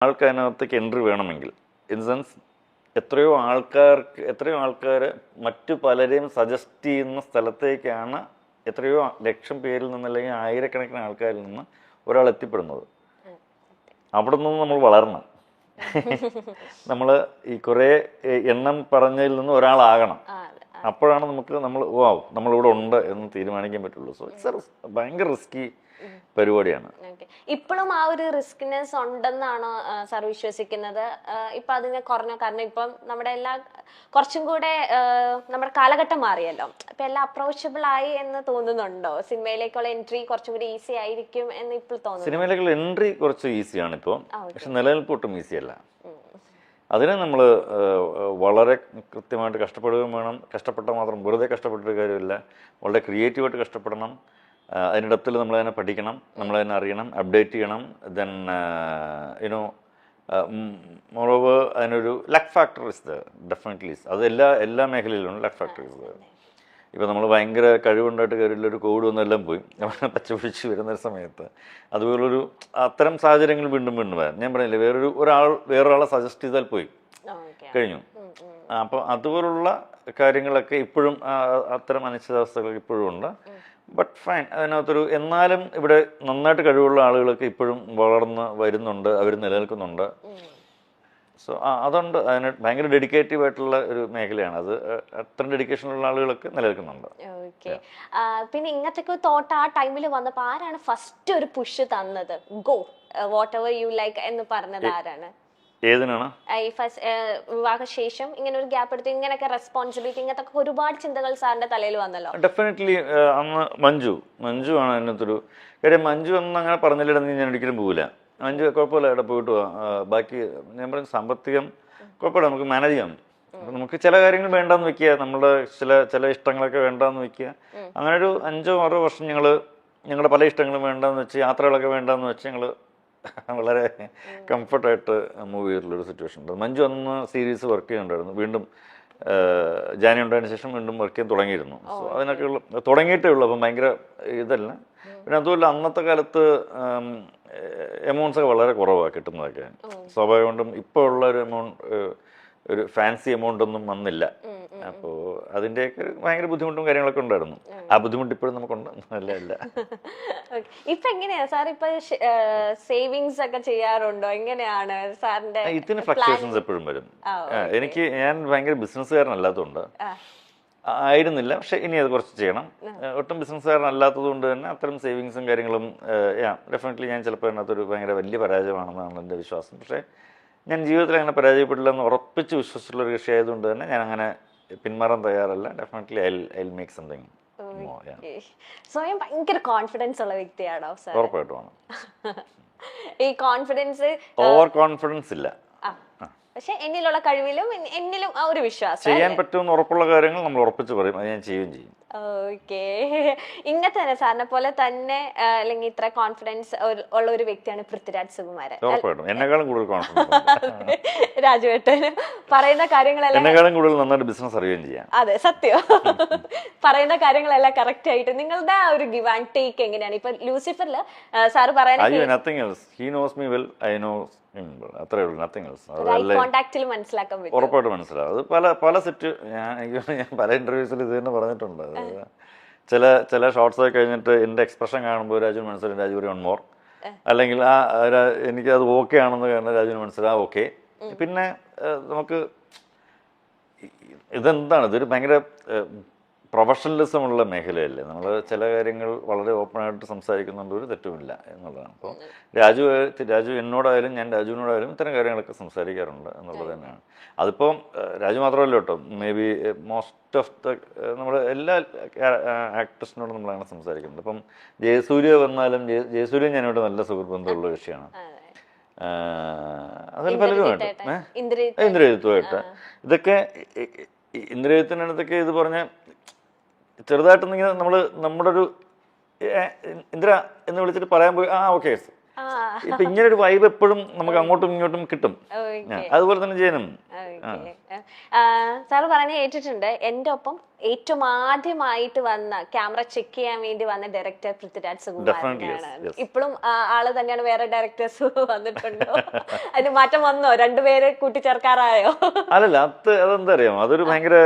ആൾക്ക് അതിനകത്തേക്ക് എൻട്രി വേണമെങ്കിൽ ഇൻ സെൻസ് എത്രയോ ആൾക്കാർ മറ്റു പലരെയും സജസ്റ്റ് ചെയ്യുന്ന സ്ഥലത്തേക്കാണ് എത്രയോ ലക്ഷം പേരിൽ നിന്ന് അല്ലെങ്കിൽ ആയിരക്കണക്കിന് ആൾക്കാരിൽ നിന്ന് ഒരാൾ എത്തിപ്പെടുന്നത്. അവിടെ നിന്ന് നമ്മൾ വളരണം. നമ്മൾ ഈ കുറേ എണ്ണം പറഞ്ഞതിൽ നിന്ന് ഒരാളാകണം. അപ്പോഴാണ് നമ്മളിവിടെ ഉണ്ട് എന്ന് തീരുമാനിക്കാൻ പറ്റുള്ളൂ. സോ ഇറ്റ്സ് ഭയങ്കര റിസ്കി പരിപാടിയാണ്. ഇപ്പോഴും ആ ഒരു റിസ്ക്നെസ് ഉണ്ടെന്നാണോ സാർ വിശ്വസിക്കുന്നത്? ഇപ്പൊ അതിന് കുറഞ്ഞ കാരണം ഇപ്പം നമ്മുടെ കുറച്ചും കൂടെ നമ്മുടെ കാലഘട്ടം മാറിയല്ലോ. ഇപ്പൊ എല്ലാം അപ്രോച്ചബിൾ ആയി എന്ന് തോന്നുന്നുണ്ടോ? സിനിമയിലേക്കുള്ള എൻട്രി കുറച്ചും കൂടി ഈസി ആയിരിക്കും എന്ന് ഇപ്പോൾ തോന്നുന്നു. സിനിമയിലേക്കുള്ള എൻട്രി കുറച്ച് ഈസിയാണ് ഇപ്പോൾ, പക്ഷെ നിലനിൽപ്പ് ഒട്ടും ഈസിയല്ല. അതിനെ നമ്മൾ വളരെ കൃത്യമായിട്ട് കഷ്ടപ്പെടുകയും വേണം. കഷ്ടപ്പെട്ടാൽ മാത്രം വെറുതെ കഷ്ടപ്പെട്ടൊരു കാര്യമില്ല. വളരെ ക്രിയേറ്റീവായിട്ട് കഷ്ടപ്പെടണം. അതിൻ്റെ ഡെപ്തിൽ നമ്മളതിനെ പഠിക്കണം, നമ്മളതിനെ അറിയണം, അപ്ഡേറ്റ് ചെയ്യണം. ദെൻ മോറോവർ അതിനൊരു luck factor is the definitely. അത് എല്ലാ മേഖലയിലും ലക്ക് ഫാക്ടർ ഇസ് ദ. ഇപ്പോൾ നമ്മൾ ഭയങ്കര കഴിവുണ്ടായിട്ട് കാര്യമില്ല, ഒരു കോവിഡ് ഒന്നെല്ലാം പോയി പച്ച പിടിച്ച് വരുന്നൊരു സമയത്ത് അതുപോലൊരു അത്തരം സാഹചര്യങ്ങൾ വീണ്ടും വരാം. ഞാൻ പറഞ്ഞില്ലേ, വേറൊരാളെ സജസ്റ്റ് ചെയ്താൽ പോയി കഴിഞ്ഞു. അപ്പോൾ അതുപോലുള്ള കാര്യങ്ങളൊക്കെ ഇപ്പോഴും അത്തരം അനിശ്ചിതാവസ്ഥകളൊക്കെ ഇപ്പോഴും ഉണ്ട്. ബട്ട് ഫൈൻ, അതിനകത്തൊരു എന്നാലും ഇവിടെ നന്നായിട്ട് കഴിവുള്ള ആളുകളൊക്കെ ഇപ്പോഴും വളർന്ന് വരുന്നുണ്ട്, അവർ നിലനിൽക്കുന്നുണ്ട്. സോ അതുകൊണ്ട് അതിന് ഭയങ്കര ഡെഡിക്കേറ്റീവ് ആയിട്ടുള്ള ഒരു മേഖലയാണ് അത്. അത്രയും ഡെഡിക്കേഷനുള്ള ആളുകളൊക്കെ നിലനിൽക്കുന്നുണ്ട്. പിന്നെ ഇങ്ങനത്തെ തോട്ട് ആ ടൈമിൽ വന്നപ്പോൾ ആരാണ് ഫസ്റ്റ് ഒരു പുഷ് തന്നത്? Go what ever you like എന്ന് പറഞ്ഞത് ആരാണ്? ഏതിനാണ്? വിവാഹശേഷം ഇങ്ങനെ ഒരു ഗ്യാപ്പ് എടുത്ത് ഇങ്ങനെയൊക്കെ റെസ്പോൺസിബിലിറ്റി ഇങ്ങനത്തെ ഒരുപാട് ചിന്തകൾ സാറിന്റെ തലയിൽ വന്നല്ലോ. ഡെഫിനറ്റ്ലി അന്ന് മഞ്ജു ആണ് അതിനകത്തൊരു കാര്യം. മഞ്ജു എന്ന് അങ്ങനെ പറഞ്ഞില്ലെന്ന് ഞാൻ ഒരിക്കലും പോകില്ല. മഞ്ജു കുഴപ്പമില്ല, ഇവിടെ പോയിട്ട് പോവാം, ബാക്കി ഞാൻ പറയും സാമ്പത്തികം കുഴപ്പമില്ല, നമുക്ക് മാനേജ് ചെയ്യാം. അപ്പം നമുക്ക് ചില കാര്യങ്ങൾ വേണ്ടാന്ന് വെക്കുക, നമ്മുടെ ചില ഇഷ്ടങ്ങളൊക്കെ വേണ്ടാന്ന് വെക്കുക. അങ്ങനെ ഒരു 5-6 വർഷം ഞങ്ങളുടെ പല ഇഷ്ടങ്ങളും വേണ്ടാന്ന് വെച്ച്, യാത്രകളൊക്കെ വേണ്ടാന്ന് വെച്ച് ഞങ്ങൾ വളരെ കംഫർട്ടായിട്ട് മൂവ് ചെയ്തിട്ടുള്ളൊരു സിറ്റുവേഷൻ ഉണ്ട്. മഞ്ജു അന്ന് സീരീസ് വർക്ക് ചെയ്യുന്നുണ്ടായിരുന്നു. വീണ്ടും ജാനി ഉണ്ടായതിനു ശേഷം വീണ്ടും വർക്ക് ചെയ്യാൻ തുടങ്ങിയിരുന്നു. സോ അതിനൊക്കെ തുടങ്ങിയിട്ടേ ഉള്ളൂ. അപ്പം ഭയങ്കര ഇതല്ല. പിന്നെ അതുമല്ല, അന്നത്തെ കാലത്ത് എമൗണ്ട്സ് ഒക്കെ വളരെ കുറവാണ് കിട്ടുന്നതൊക്കെ. സ്വാഭാവികം കൊണ്ടും ഇപ്പോൾ ഉള്ള ഒരു ഫാൻസി എമൗണ്ട് ഒന്നും വന്നില്ല. അപ്പോൾ അതിൻ്റെയൊക്കെ ഭയങ്കര ബുദ്ധിമുട്ടും കാര്യങ്ങളൊക്കെ ഉണ്ടായിരുന്നു. ആ ബുദ്ധിമുട്ട് ഇപ്പോഴും നമുക്കുണ്ട്. അല്ല ഇപ്പൊ എങ്ങനെയാ സാർ ഇപ്പൊ സേവിങ്സ് ഒക്കെ ചെയ്യാറുണ്ടോ? എങ്ങനെയാണ് സാറിന്റെ? ഇതിന് ഫ്ലക്ച്വേഷൻസ് എപ്പോഴും വരും. ഞാൻ ഭയങ്കര ബിസിനസ്സുകാരനല്ലാത്തതുകൊണ്ട് ആയിരുന്നില്ല, പക്ഷെ ഇനി അത് കുറച്ച് ചെയ്യണം. ഒട്ടും ബിസിനസ്സുകാരനല്ലാത്തത് കൊണ്ട് തന്നെ അത്തരം സേവിങ്സും കാര്യങ്ങളും ഡെഫിനറ്റ്ലി ഞാൻ ചിലപ്പോൾ അതിനകത്തൊരു ഭയങ്കര വലിയ പരാജയമാണെന്നാണ് എൻ്റെ വിശ്വാസം. പക്ഷേ ഞാൻ ജീവിതത്തിൽ അങ്ങനെ പരാജയപ്പെടില്ല എന്ന് ഉറപ്പിച്ച് വിശ്വസിച്ചിട്ടുള്ള ഒരു കക്ഷി ആയതുകൊണ്ട് തന്നെ ഞാൻ അങ്ങനെ പിന്മാറാൻ തയ്യാറല്ല. Definitely I make something. സ്വയം ഭയങ്കര കോൺഫിഡൻസ് ഉള്ള വ്യക്തിയാണോ സാർ? ഉറപ്പായിട്ടുമാണ്. ഈ കോൺഫിഡൻസ് ഓവർ കോൺഫിഡൻസ് ഇല്ല, പക്ഷെ എന്നിലുള്ള കഴിവിലും എന്നിലും ആ ഒരു വിശ്വാസം, ചെയ്യാൻ പറ്റുമെന്ന് ഉറപ്പുള്ള കാര്യങ്ങൾ നമ്മൾ ഉറപ്പിച്ച് പറയും, അത് ഞാൻ ചെയ്യുകയും ചെയ്യും. ഓക്കെ. ഇങ്ങനത്തെ തന്നെ സാറിനെ പോലെ തന്നെ അല്ലെങ്കിൽ ഇത്ര കോൺഫിഡൻസ് ഉള്ള ഒരു വ്യക്തിയാണ് പൃഥ്വിരാജ് സുകുമാരൻ. എന്നെക്കാളും കൂടുതൽ കോൺഫിഡൻസ് രാജുവേട്ടന് പറയുന്ന കാര്യങ്ങളെല്ലാം എന്നെക്കാളും കൂടുതൽ നന്നായിട്ട് ബിസിനസ് അറിയുകയും ചെയ്യാം. അതെ, സത്യം. പറയുന്ന കാര്യങ്ങളെല്ലാം കറക്റ്റ് ആയിട്ട്. നിങ്ങളുടെ ആ ഒരു ഗിവ് ആൻഡ് ടേക്ക് എങ്ങനെയാണ്? ഇപ്പൊ ലൂസിഫറില് സാറ് പറയാൻ അത്രേ ഉള്ളൂ, നത്തിങ് എൽസ്. മനസ്സിലാക്കാൻ പറ്റും, ഉറപ്പായിട്ട് മനസ്സിലാവും. അത് പല സെറ്റ് ഞാൻ പല ഇന്റർവ്യൂസിൽ ഇത് തന്നെ പറഞ്ഞിട്ടുണ്ട്. ചില ഷോർട്സ് ഒക്കെ കഴിഞ്ഞിട്ട് എൻ്റെ എക്സ്പ്രഷൻ കാണുമ്പോൾ രാജുവിന് മനസ്സിലായി രാജു ഒരു 1 more, അല്ലെങ്കിൽ എനിക്കത് ഓക്കെ ആണെന്ന് കാരണം രാജുവിന് മനസ്സിലാവും ഓക്കെ. പിന്നെ നമുക്ക് ഇതൊരു ഭയങ്കര പ്രൊഫഷണലിസം ഉള്ള മേഖലയല്ലേ. നമ്മൾ ചില കാര്യങ്ങൾ വളരെ ഓപ്പണായിട്ട് സംസാരിക്കുന്നുണ്ട്, ഒരു തെറ്റുമില്ല എന്നുള്ളതാണ്. അപ്പോൾ രാജു എന്നോടായാലും ഞാൻ രാജുവിനോടായാലും ഇത്തരം കാര്യങ്ങളൊക്കെ സംസാരിക്കാറുണ്ട് എന്നുള്ളത് തന്നെയാണ്. അതിപ്പോൾ രാജു മാത്രമല്ല കേട്ടോ, മേ ബി മോസ്റ്റ് ഓഫ് നമ്മൾ എല്ലാ ആക്ടേഴ്സിനോടും നമ്മളങ്ങനെ സംസാരിക്കുന്നുണ്ട്. ഇപ്പം ജയസൂര്യ വന്നാലും ജയസൂര്യ ഞാനിവിടെ നല്ല സുഹൃത്ത് ബന്ധമുള്ള വിഷയമാണ്. അതിൽ പലരുമായിട്ട് ഇന്ദ്രജിത്തുമായിട്ട് ഇതൊക്കെ ഇന്ദ്രജിത്തിനടുത്തൊക്കെ ഇത് പറഞ്ഞ ചെറുതായിട്ടൊന്നിങ്ങനെ നമ്മുടെ ഒരു ഇന്ദ്ര എന്ന് വിളിച്ചിട്ട് പറയാൻ പോയി ഓക്കെ ഇപ്പൊ ഇങ്ങനെ ഒരു വൈബ് എപ്പോഴും നമുക്ക് അങ്ങോട്ടും ഇങ്ങോട്ടും കിട്ടും. അതുപോലെ തന്നെ ചെയ്യണം. സാറ് പറഞ്ഞ കേട്ടിട്ടുണ്ട്, എന്റെ ഒപ്പം ഏറ്റവും ആദ്യമായിട്ട് വന്ന ക്യാമറ ചെക്ക് ചെയ്യാൻ വേണ്ടി വന്ന ഡയറക്ടർ പൃഥ്വിരാജ് സുകുമാരനാണ്. ഇപ്പോഴും ആള് തന്നെയാണ്, വേറെ ഡയറക്ടേഴ്സ് വന്നിട്ടുണ്ടോ? അതിന് മാറ്റം വന്നോ? രണ്ടുപേരെ കൂട്ടിച്ചേർക്കാറായോ? അല്ലല്ല, അതെന്താ അറിയാമോ, അതൊരു ഭയങ്കര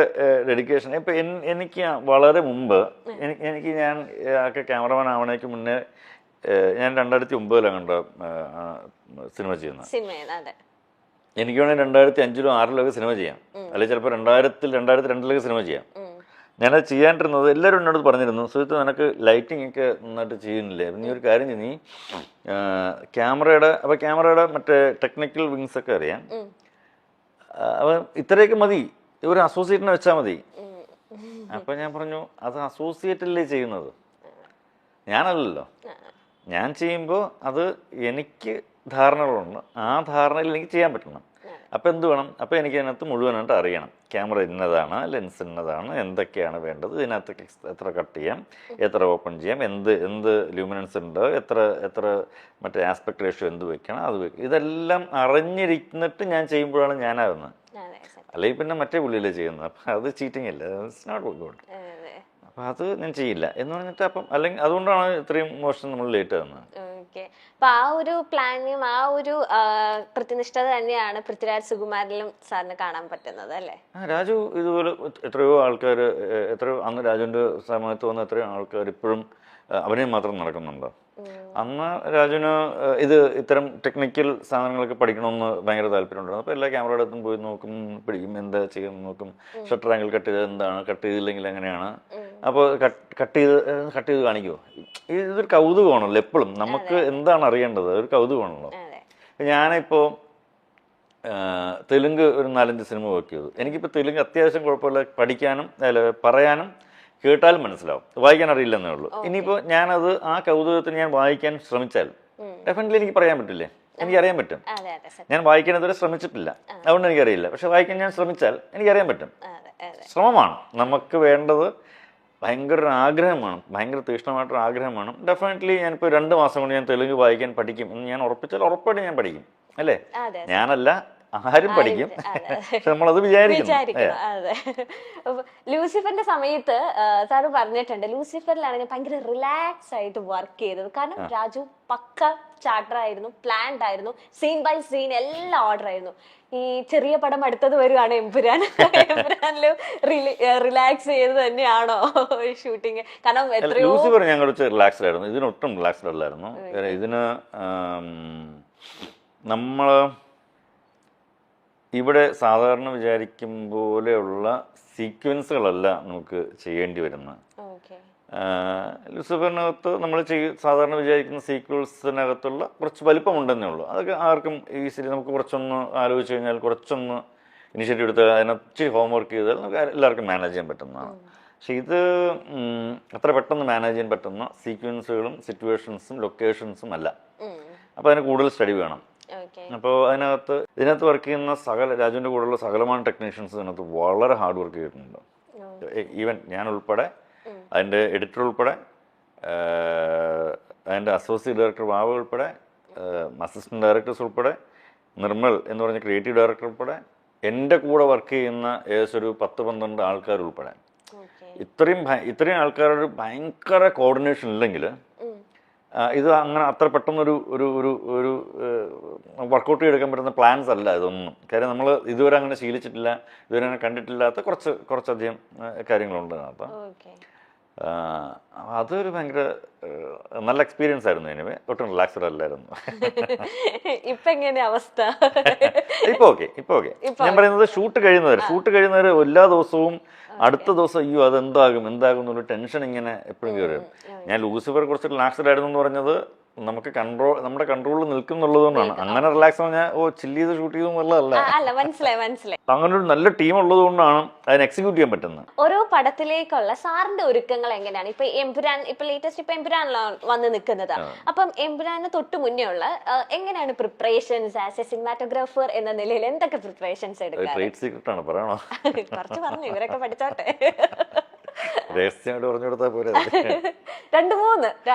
ഡെഡിക്കേഷൻ. ഇപ്പൊ എനിക്ക് വളരെ മുമ്പ് ഞാൻ ക്യാമറമാൻ ആവണേക്ക് മുന്നേ ഞാൻ 2009 കണ്ട സിനിമ ചെയ്യുന്നത്. എനിക്ക് വേണമെങ്കിൽ 2005-ലോ 2006-ലോ സിനിമ ചെയ്യാം, അല്ലെങ്കിൽ ചിലപ്പോൾ 2002-ലൊക്കെ സിനിമ ചെയ്യാം. ഞാനത് ചെയ്യാണ്ടിരുന്നത് എല്ലാവരും എന്നോട് പറഞ്ഞിരുന്നു, സുഹൃത്ത് നിനക്ക് ലൈറ്റിംഗ് ഒക്കെ നന്നായിട്ട് ചെയ്യുന്നില്ലേ, നീ ഒരു കാര്യം ചെയ്യും, നീ ക്യാമറയുടെ മറ്റേ ടെക്നിക്കൽ വിങ്സ് ഒക്കെ അറിയാം, അപ്പം ഇത്രയൊക്കെ മതി, ഒരു അസോസിയേറ്റിനെ വെച്ചാൽ മതി. അപ്പം ഞാൻ പറഞ്ഞു, അത് അസോസിയേറ്റല്ലേ ചെയ്യുന്നത്, ഞാനല്ലല്ലോ. ഞാൻ ചെയ്യുമ്പോൾ അത് എനിക്ക് ധാരണകളുണ്ട്, ആ ധാരണയിൽ എനിക്ക് ചെയ്യാൻ പറ്റണം. അപ്പോൾ എന്ത് വേണം, അപ്പോൾ എനിക്ക് അതിനകത്ത് മുഴുവനായിട്ട് അറിയണം, ക്യാമറ ഇന്നതാണ്, ലെൻസ് ഇന്നതാണ്, എന്തൊക്കെയാണ് വേണ്ടത്, ഇതിനകത്ത് എത്ര കട്ട് ചെയ്യാം, എത്ര ഓപ്പൺ ചെയ്യാം, എന്ത് ലൂമിനൻസ് ഉണ്ട്, എത്ര മറ്റേ ആസ്പെക്ട് റേഷ്യോ എന്ത് വെക്കണം, അത് വെക്കണം, ഇതെല്ലാം അറിഞ്ഞിരിക്കുന്നിട്ട് ഞാൻ ചെയ്യുമ്പോഴാണ് ഞാനാകുന്നത്. അല്ലെങ്കിൽ പിന്നെ മറ്റേ പുള്ളിയിലേ ചെയ്യുന്നത്. അപ്പം അത് ചീറ്റിംഗ് അല്ല, ഇറ്റ്സ് നോട്ട് ഗുഡ്. അപ്പം അത് ഞാൻ ചെയ്യില്ല എന്ന് പറഞ്ഞിട്ട് അപ്പം അല്ലെങ്കിൽ അതുകൊണ്ടാണ് ഇത്രയും മോശം നമ്മൾ ലേറ്റ് ആകുന്നത്. അപ്പൊ ആ ഒരു പ്ലാനും ആ ഒരു കൃത്യനിഷ്ഠത തന്നെയാണ് പൃഥ്വിരാജ് സുകുമാരനിലും സാറിന് കാണാൻ പറ്റുന്നത് അല്ലേ? രാജു ഇതുപോലെ എത്രയോ ആൾക്കാർ, അന്ന് രാജുവിന്റെ സമയത്ത് വന്ന എത്രയോ ആൾക്കാർ ഇപ്പോഴും അഭിനയം മാത്രം നടക്കുന്നുണ്ടോ? അന്ന് രാജുവിന് ഇത്തരം ടെക്നിക്കൽ സാധനങ്ങളൊക്കെ പഠിക്കണമെന്ന് ഭയങ്കര താല്പര്യമുണ്ടായിരുന്നു. അപ്പോൾ എല്ലാ ക്യാമറയുടെ അടുത്തും പോയി നോക്കും, പിടിക്കും, എന്താ ചെയ്യാൻ നോക്കും, ഷട്ടർ ആംഗിൾ കട്ട് ചെയ്തത് എന്താണ്, കട്ട് ചെയ്തില്ലെങ്കിൽ എങ്ങനെയാണ്, അപ്പോൾ കട്ട് ചെയ്ത് കാണിക്കുമോ. ഇതൊരു കൗതുകമാണല്ലോ, എപ്പോഴും നമുക്ക് എന്താണ് അറിയേണ്ടത്, ഒരു കൗതുകമാണല്ലോ. ഞാനിപ്പോൾ തെലുങ്ക് ഒരു 4-5 സിനിമ വർക്ക് ചെയ്തു. എനിക്കിപ്പോൾ തെലുങ്ക് അത്യാവശ്യം കുഴപ്പമില്ല, പഠിക്കാനും പറയാനും കേട്ടാലും മനസ്സിലാവും, വായിക്കാൻ അറിയില്ലെന്നേ ഉള്ളൂ. ഇനിയിപ്പോൾ ഞാനത് ആ കൗതുകത്തിന് ഞാൻ വായിക്കാൻ ശ്രമിച്ചാൽ ഡെഫിനറ്റ്ലി എനിക്ക് പറയാൻ പറ്റില്ലേ, എനിക്കറിയാൻ പറ്റും. ഞാൻ വായിക്കാൻ ഇതുവരെ ശ്രമിച്ചിട്ടില്ല, അതുകൊണ്ട് എനിക്കറിയില്ല. പക്ഷെ വായിക്കാൻ ഞാൻ ശ്രമിച്ചാൽ എനിക്കറിയാൻ പറ്റും. ശ്രമമാണ് നമുക്ക് വേണ്ടത്, ഭയങ്കര ഒരു ആഗ്രഹമാണ്, ഭയങ്കര തീക്ഷ്ണമായിട്ടൊരു ആഗ്രഹമാണ്. ഡെഫിനറ്റ്ലി ഞാനിപ്പോൾ 2 മാസം കൊണ്ട് ഞാൻ തെലുങ്ക് വായിക്കാൻ പഠിക്കും എന്ന് ഞാൻ ഉറപ്പിച്ചാൽ ഉറപ്പായിട്ട് ഞാൻ പഠിക്കും, അല്ലേ? ഞാനല്ല, ആരും പഠിക്കും. നമ്മളത് വിചാരിക്കണം. അതെ. ലൂസിഫറിന്റെ സമയത്ത് സാറ് പറഞ്ഞിട്ടുണ്ട്, ലൂസിഫറിലാണ് ഭയങ്കര റിലാക്സ് ആയിട്ട് വർക്ക് ചെയ്തത്. കാരണം രാജു പക്ക ചാർട്ടർ ആയിരുന്നു, പ്ലാൻഡ് ആയിരുന്നു, സീൻ ബൈ സീൻ എല്ലാം ഓർഡർ ആയിരുന്നു. ഈ ചെറിയ പടം അടുത്തത് വരുവാണ് എമ്പുരാൻ. എമ്പുരാനിലും റിലാക്സ് ചെയ്ത് തന്നെയാണോ ഷൂട്ടിങ്? കാരണം ലൂസിഫർ ഞാൻ കുറച്ച് റിലാക്സ്ഡ് ആയിരുന്നു, ഇതിനൊട്ടും റിലാക്സ്ഡ് അല്ലായിരുന്നു. ഇതിന് നമ്മള് ഇവിടെ സാധാരണ വിചാരിക്കും പോലെയുള്ള സീക്വൻസുകളല്ല നമുക്ക് ചെയ്യേണ്ടി വരുന്നത്. ലൂസിഫറിനകത്ത് നമ്മൾ സാധാരണ വിചാരിക്കുന്ന സീക്വൻസിനകത്തുള്ള കുറച്ച് വലിപ്പമുണ്ടെന്നേ ഉള്ളൂ. അതൊക്കെ ആർക്കും ഈസിലി നമുക്ക് കുറച്ചൊന്ന് ആലോചിച്ച് കഴിഞ്ഞാൽ, കുറച്ചൊന്ന് ഇനിഷ്യേറ്റീവ് എടുത്ത് അതിനൊത്തിരി ഹോംവർക്ക് ചെയ്താൽ നമുക്ക് എല്ലാവർക്കും മാനേജ് ചെയ്യാൻ പറ്റുന്നതാണ്. പക്ഷെ ഇത് അത്ര പെട്ടെന്ന് മാനേജ് ചെയ്യാൻ പറ്റുന്ന സീക്വൻസുകളും സിറ്റുവേഷൻസും ലൊക്കേഷൻസും അല്ല. അപ്പോൾ അതിന് കൂടുതൽ സ്റ്റഡി വേണം. അപ്പോൾ ഇതിനകത്ത് വർക്ക് ചെയ്യുന്ന രാജുവിൻ്റെ കൂടെയുള്ള സകലമായ ടെക്നീഷ്യൻസ് ഇതിനകത്ത് വളരെ ഹാർഡ് വർക്ക് ചെയ്തിട്ടുണ്ട്. ഈവൻ ഞാൻ ഉൾപ്പെടെ, അതിൻ്റെ എഡിറ്റർ ഉൾപ്പെടെ, അതിൻ്റെ അസോസിയേറ്റ് ഡയറക്ടർ വാവ ഉൾപ്പെടെ, അസിസ്റ്റന്റ് ഡയറക്ടേഴ്സ് ഉൾപ്പെടെ, നിർമ്മൽ എന്ന് പറഞ്ഞ ക്രിയേറ്റീവ് ഡയറക്ടർ ഉൾപ്പെടെ, എൻ്റെ കൂടെ വർക്ക് ചെയ്യുന്ന ഏകദേശം ഒരു 10-12 ആൾക്കാർ ഉൾപ്പെടെ, ഇത്രയും ആൾക്കാരുടെ ഭയങ്കര കോർഡിനേഷൻ ഇല്ലെങ്കിൽ ഇത് അങ്ങനെ അത്ര പെട്ടെന്നൊരു ഒരു ഒരു ഒരു വർക്കൗട്ട് ചെയ്തെടുക്കാൻ പറ്റുന്ന പ്ലാൻസ് അല്ല ഇതൊന്നും. കാര്യം നമ്മൾ ഇതുവരെ അങ്ങനെ ശീലിച്ചിട്ടില്ല, ഇതുവരെ അങ്ങനെ കണ്ടിട്ടില്ലാത്ത കുറച്ചധികം കാര്യങ്ങളുണ്ട് അതിനകത്ത്. അതൊരു ഭയങ്കര നല്ല എക്സ്പീരിയൻസ് ആയിരുന്നു. എനിവേ ഒട്ടും റിലാക്സ്ഡ് അല്ലായിരുന്നു. ഇപ്പൊ എങ്ങനെയാ അവസ്ഥ? ഇപ്പൊ ഓക്കെ. ഞാൻ പറയുന്നത് ഷൂട്ട് കഴിയുന്നവരെ എല്ലാ ദിവസവും അടുത്ത ദിവസം അയ്യോ അതെന്താകും എന്നുള്ള ടെൻഷൻ ഇങ്ങനെ എപ്പോഴും കയറി വരും. ഞാൻ ലൂസിഫർ കുറച്ച് റിലാക്സ്ഡ് ആയിരുന്നു എന്ന് പറഞ്ഞത് നമുക്ക് നമ്മുടെ കൺട്രോളിൽ നിൽക്കുന്നുള്ളതുകൊണ്ടാണ്. അങ്ങനെ റിലാക്സ് പറഞ്ഞാൽ ചില്ല് ചെയ്ത് ഷൂട്ട് ചെയ്തെന്നുള്ളതല്ല, മനസ്സിലായി. അങ്ങനെ ഒരു നല്ല ടീം ഉള്ളത് കൊണ്ടാണ് അതിനെ എക്സിക്യൂട്ട് ചെയ്യാൻ പറ്റുന്നത്. ഓരോ പടത്തിലേക്കുള്ള സാറിന്റെ ഒരുക്കങ്ങൾ എങ്ങനെയാണ്? ഇപ്പൊ എമ്പുരാൻ, ഇപ്പൊ ലേറ്റസ്റ്റ് ഇപ്പൊ എമ്പുരാനിലാണ് വന്ന് നിൽക്കുന്നത്. അപ്പം എമ്പുരാന് തൊട്ട് മുന്നേ ഉള്ള എങ്ങനെയാണ് പ്രിപ്പറേഷൻസ് ആസ് എ സിനിമാറ്റോഗ്രാഫർ എന്ന നിലയിൽ എന്തൊക്കെ പ്രിപ്പറേഷൻസ് എടുക്കുക? ട്രേഡ് സീക്രട്ട് ആണ്, പറയണോ? കുറച്ച് പറഞ്ഞു, ഇവരൊക്കെ പഠിച്ചോട്ടെ. രഹസ്യമായിട്ട് പറഞ്ഞു കൊടുത്താൽ പോരെ. 2-3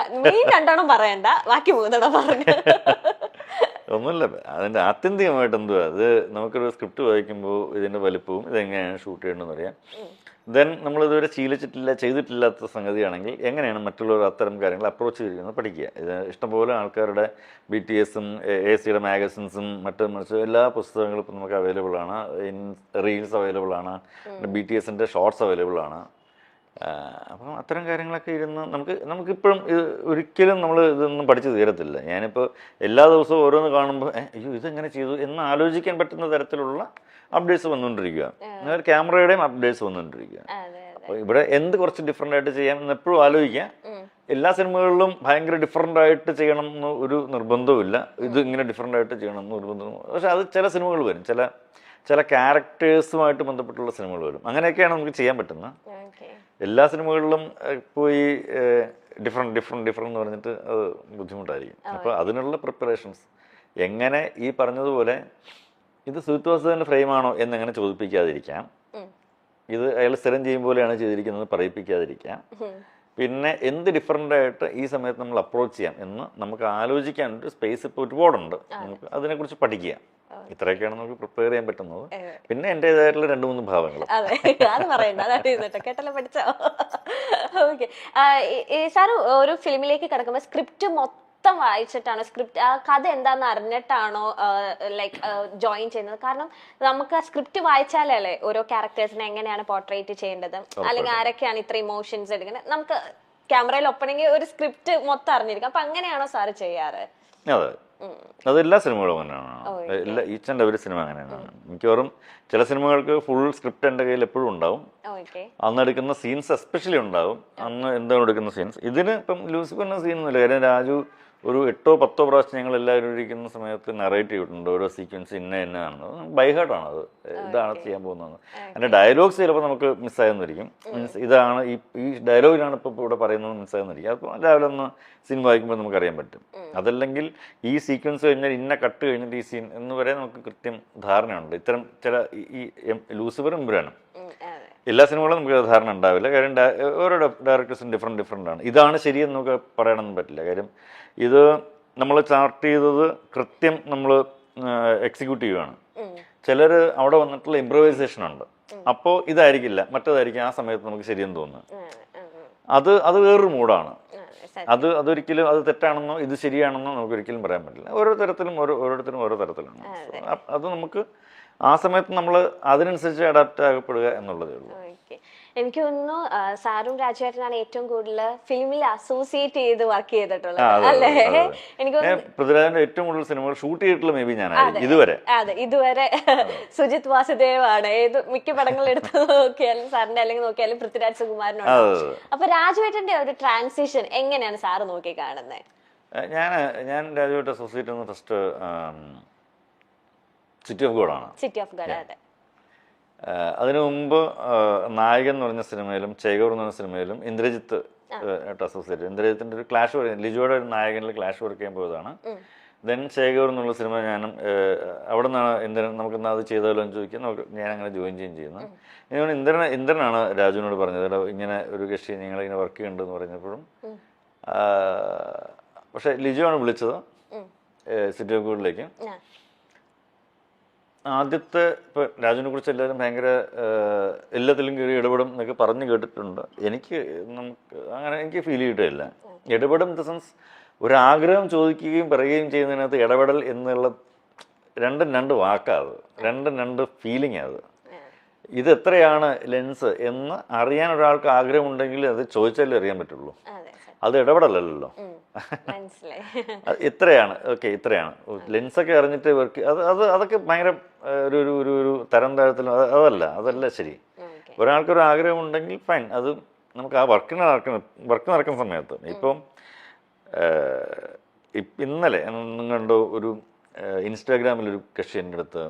മെയിൻ 2 പറയണ്ട, ബാക്കി 3 പറഞ്ഞു. ഒന്നുമില്ല, അതിൻ്റെ ആത്യന്തികമായിട്ട് എന്തുവാ, അത് നമുക്കൊരു സ്ക്രിപ്റ്റ് വായിക്കുമ്പോൾ ഇതിൻ്റെ വലിപ്പവും ഇതെങ്ങനെയാണ് ഷൂട്ട് ചെയ്യണമെന്ന് അറിയാം. ദെൻ നമ്മളിതുവരെ ശീലിച്ചിട്ടില്ല, ചെയ്തിട്ടില്ലാത്ത സംഗതിയാണെങ്കിൽ എങ്ങനെയാണ് മറ്റുള്ളവർ അത്തരം കാര്യങ്ങൾ അപ്രോച്ച് ചെയ്യുന്നത് പഠിക്കുക. ഇത് ഇഷ്ടംപോലെ ആൾക്കാരുടെ BTSും AC-യുടെ മാഗസിൻസും മറിച്ച് എല്ലാ പുസ്തകങ്ങളും ഇപ്പം നമുക്ക് അവൈലബിൾ ആണ്. റീൽസ് അവൈലബിൾ ആണ്, BTSൻ്റെ ഷോർട്സ് അവൈലബിൾ ആണ്. അപ്പം അത്തരം കാര്യങ്ങളൊക്കെ ഇരുന്ന് നമുക്കിപ്പോഴും ഒരിക്കലും നമ്മൾ ഇതൊന്നും പഠിച്ചു തീരത്തില്ല. ഞാനിപ്പോൾ എല്ലാ ദിവസവും ഓരോന്ന് കാണുമ്പോൾ അയ്യോ ഇതെങ്ങനെ ചെയ്തു എന്ന് ആലോചിക്കാൻ പറ്റുന്ന തരത്തിലുള്ള അപ്ഡേറ്റ്സ് വന്നുകൊണ്ടിരിക്കുക. ക്യാമറയുടെയും അപ്ഡേറ്റ്സ് വന്നുകൊണ്ടിരിക്കുക. അപ്പോൾ ഇവിടെ എന്ത് കുറച്ച് ഡിഫറെൻ്റ് ആയിട്ട് ചെയ്യാം എന്ന് എപ്പോഴും ആലോചിക്കുക. എല്ലാ സിനിമകളിലും ഭയങ്കര ഡിഫറെൻ്റ് ആയിട്ട് ചെയ്യണം എന്ന് ഒരു നിർബന്ധവുമില്ല. ഇത് ഇങ്ങനെ ഡിഫറെൻ്റ് ആയിട്ട് ചെയ്യണം എന്ന് നിർബന്ധം. പക്ഷെ അത് ചില സിനിമകൾ വരും, ചില ക്യാരക്ടേഴ്സുമായിട്ട് ബന്ധപ്പെട്ടുള്ള സിനിമകൾ വരും. അങ്ങനെയൊക്കെയാണ് നമുക്ക് ചെയ്യാൻ പറ്റുന്നത്. എല്ലാ സിനിമകളിലും പോയി ഡിഫറെൻറ്റ് എന്ന് പറഞ്ഞിട്ട് അത് ബുദ്ധിമുട്ടായിരിക്കും. അപ്പോൾ അതിനുള്ള പ്രിപ്പറേഷൻസ് എങ്ങനെ ഈ പറഞ്ഞതുപോലെ ഇത് സുജിത് വാസുദേവൻ്റെ ഫ്രെയിമാണോ എന്നെങ്ങനെ ചോദിപ്പിക്കാതിരിക്കാം, ഇത് അയാൾ സ്ഥിരം ചെയ്യും പോലെയാണ് ചെയ്തിരിക്കുന്നത് പറയിപ്പിക്കാതിരിക്കാം, പിന്നെ എന്ത് ഡിഫറെൻ്റ് ആയിട്ട് ഈ സമയത്ത് നമ്മൾ അപ്രോച്ച് ചെയ്യാം എന്ന് നമുക്ക് ആലോചിക്കാനൊരു സ്പേസ് ഇപ്പോൾ ഒരുപാടുണ്ട്. നമുക്ക് അതിനെക്കുറിച്ച് പഠിക്കുക. ഇത്രയൊക്കെയാണ് നമുക്ക് പ്രിപ്പയർ ചെയ്യാൻ പറ്റുന്നത്. പിന്നെ എൻ്റെതായിട്ടുള്ള 2-3 ഭാവങ്ങൾ. അതെ, അത് പറയണ്ട, അതായിട്ട് കേട്ടല്ലോ, പഠിച്ചോ. ഓക്കെ സാർ, ഒരു ഫിലിമിലേക്ക് കിടക്കുമ്പോൾ സ്ക്രിപ്റ്റ് മൊത്തം വായിച്ചിട്ടാണോ, സ്ക്രിപ്റ്റ് ആ കഥ എന്താണെന്ന് അറിഞ്ഞിട്ടാണോ ലൈക്ക് ജോയിൻ ചെയ്യുന്നത്? കാരണം നമുക്ക് ആ സ്ക്രിപ്റ്റ് വായിച്ചാലല്ലേ ഓരോ ക്യാരക്ടേഴ്സിനെ എങ്ങനെയാണ് പോർട്രേറ്റ് ചെയ്യേണ്ടത്, അല്ലെങ്കിൽ ആരൊക്കെയാണ് ഇത്ര ഇമോഷൻസ് എടുക്കുന്നത്, നമുക്ക് ക്യാമറയിൽ ഒപ്പണെങ്കിൽ ഒരു സ്ക്രിപ്റ്റ് മൊത്തം അറിഞ്ഞിരിക്കും. അപ്പൊ അങ്ങനെയാണോ സാറ് ചെയ്യാറ്? അതെ, അതെല്ലാ സിനിമകളും അങ്ങനെയാണ്. ഈച്ച് ആൻഡ് എവരി സിനിമ അങ്ങനെയാണ്. മിക്കവാറും ചില സിനിമകൾക്ക് ഫുൾ സ്ക്രിപ്റ്റ് എൻ്റെ കയ്യിൽ എപ്പോഴും ഉണ്ടാവും. അന്ന് എടുക്കുന്ന സീൻസ് എസ്പെഷ്യലി ഉണ്ടാവും. അന്ന് എന്താണ് എടുക്കുന്ന സീൻസ്. ഇതിന് ഇപ്പം ലൂസിഫറിന് സീനൊന്നുമില്ല. കാര്യം രാജു ഒരു 8-10 പ്രാവശ്യം ഞങ്ങൾ എല്ലാവരും ഇരിക്കുന്ന സമയത്ത് നറേറ്റ് ചെയ്തിട്ടുണ്ട് ഓരോ സീക്വൻസ് ഇന്നതാണെന്ന്. ബൈഹാർട്ടാണ് അത്, ഇതാണ് ചെയ്യാൻ പോകുന്നത്. അതിൻ്റെ ഡയലോഗ്സ് ചിലപ്പോൾ നമുക്ക് മിസ്സായെന്നിരിക്കും. മീൻസ് ഇതാണ് ഈ ഡയലോഗിലാണ് ഇപ്പോൾ ഇവിടെ പറയുന്നത് മിസ്സായെന്നിരിക്കും. അപ്പോൾ രാവിലെ ഒന്ന് സീൻ വായിക്കുമ്പോൾ നമുക്കറിയാൻ പറ്റും. അതല്ലെങ്കിൽ ഈ സീക്വൻസ് കഴിഞ്ഞാൽ ഇന്ന കട്ട് കഴിഞ്ഞിട്ട് ഈ സീൻ എന്ന് വരെ നമുക്ക് കൃത്യം ധാരണയുണ്ട്. ഇത്തരം ചില ഈ ലൂസിഫറും ഇവരാണ്. എല്ലാ സിനിമകളും നമുക്ക് ധാരണ ഉണ്ടാവില്ല. കാര്യം ഓരോ ഡയറക്ടേഴ്സും ഡിഫറെൻ്റ് ആണ്. ഇതാണ് ശരിയെന്ന് നമുക്ക് പറയാനൊന്നും പറ്റില്ല. കാര്യം ഇത് നമ്മൾ ചാർട്ട് ചെയ്തത് കൃത്യം നമ്മൾ എക്സിക്യൂട്ട് ചെയ്യുകയാണ്. ചിലർ അവിടെ വന്നിട്ടുള്ള ഇംപ്രവൈസേഷൻ ഉണ്ട്. അപ്പോൾ ഇതായിരിക്കില്ല, മറ്റേതായിരിക്കും ആ സമയത്ത് നമുക്ക് ശരിയെന്ന് തോന്നുന്നു. അത് വേറൊരു മൂഡാണ്. അതൊരിക്കലും അത് തെറ്റാണെന്നോ ഇത് ശരിയാണെന്നോ നമുക്ക് ഒരിക്കലും പറയാൻ പറ്റില്ല. ഓരോരുത്തരും ഓരോ തരത്തിലാണ്. അത് നമുക്ക് ആ സമയത്ത് നമ്മൾ അതിനനുസരിച്ച് അഡാപ്റ്റ് ആകപ്പെടുക എന്നുള്ളതേ ഉള്ളൂ. എനിക്ക് തോന്നുന്നു സാറും രാജുവേട്ടനാണ് ഏറ്റവും കൂടുതൽ ഫിലിമിൽ അസോസിയേറ്റ് ചെയ്ത് വർക്ക് ചെയ്തിട്ടുള്ളത്, അല്ലേ? എനിക്ക് പൃഥ്വിരാജിന്റെ ഏറ്റവും കൂടുതൽ സിനിമകൾ ഷൂട്ട് ചെയ്തിട്ടുള്ള മേ ബി ഞാനാണ് ഇതുവരെ സുജിത് വാസുദേവ് ആണ്. മിക്ക പടങ്ങൾ എടുത്ത് നോക്കിയാലും സാറിന്റെ അല്ലെങ്കിൽ നോക്കിയാലും പൃഥ്വിരാജ് സുകുമാരനാണ്. അപ്പൊ രാജുവേട്ടന്റെ ഒരു ട്രാൻസിഷൻ എങ്ങനെയാണ് സാറ് നോക്കി കാണുന്നത്? ഞാൻ രാജുവേട്ട അസോസിയേറ്റ് ചെയ്യുന്ന ഫസ്റ്റ് സിറ്റി ഓഫ് ഗോഡാണ്. അതെ. അതിനു മുമ്പ് നായകൻ എന്ന് പറഞ്ഞ സിനിമയിലും ചേകൂർ എന്ന് പറഞ്ഞ സിനിമയിലും ഇന്ദ്രജിത്ത് ആയിട്ട് അസോസിയേറ്റ്. ഇന്ദ്രജിത്തിന്റെ ഒരു ക്ലാഷ് വർക്ക്, ലിജോയുടെ ഒരു നായകനിൽ ക്ലാഷ് വർക്ക് ചെയ്യാൻ പോയതാണ്. ദെൻ ചേകൂർ എന്നുള്ള സിനിമ ഞാനും അവിടെ നിന്നാണ് നമുക്കെന്താ അത് ചെയ്താലോ എന്ന് ചോദിക്കാൻ ഞാൻ അങ്ങനെ ജോയിൻ ചെയ്യുന്നത്. ഞാൻ ഇന്ദ്രനാണ് രാജുവിനോട് പറഞ്ഞത്, ഇങ്ങനെ ഒരു കക്ഷി ഞങ്ങളിങ്ങനെ വർക്ക് ചെയ്യുന്നുണ്ടെന്ന് പറഞ്ഞപ്പോഴും. പക്ഷെ ലിജോ ആണ് വിളിച്ചത് സിറ്റി ഓഫ് ഗോഡിലേക്ക്. ആദ്യത്തെ ഇപ്പോൾ രാജുവിനെ കുറിച്ച് എല്ലാവരും ഭയങ്കര എല്ലാത്തിലും കയറി ഇടപെടും എന്നൊക്കെ പറഞ്ഞു കേട്ടിട്ടുണ്ട്. എനിക്ക് ഫീൽ ചെയ്തിട്ടില്ല. ഇടപെടും ഇൻ ദ സെൻസ് ഒരാഗ്രഹം ചോദിക്കുകയും പറയുകയും ചെയ്യുന്നതിനകത്ത് ഇടപെടൽ എന്നുള്ള രണ്ട് വാക്കാത്, രണ്ട് ഫീലിംഗ് അത്. ഇത് എത്രയാണ് ലെൻസ് എന്ന് അറിയാൻ ഒരാൾക്ക് ആഗ്രഹമുണ്ടെങ്കിൽ അത് ചോദിച്ചാലേ അറിയാൻ പറ്റുള്ളൂ. അത് ഇടപെടലല്ലോ. ഇത്രയാണ്, ഓക്കെ ഇത്രയാണ് ലെൻസൊക്കെ അറിഞ്ഞിട്ട് വർക്ക് അതൊക്കെ ഭയങ്കര ഒരു തരം താഴത്തിലും അതല്ല ശരി. ഒരാൾക്കൊരു ആഗ്രഹം ഉണ്ടെങ്കിൽ ഫൈൻ, അത് നമുക്ക് ആ വർക്ക് നടക്കുന്ന സമയത്ത്. ഇപ്പം ഇന്നലെ കണ്ടോ ഒരു ഇൻസ്റ്റാഗ്രാമിലൊരു കക്ഷി എൻ്റെ അടുത്ത്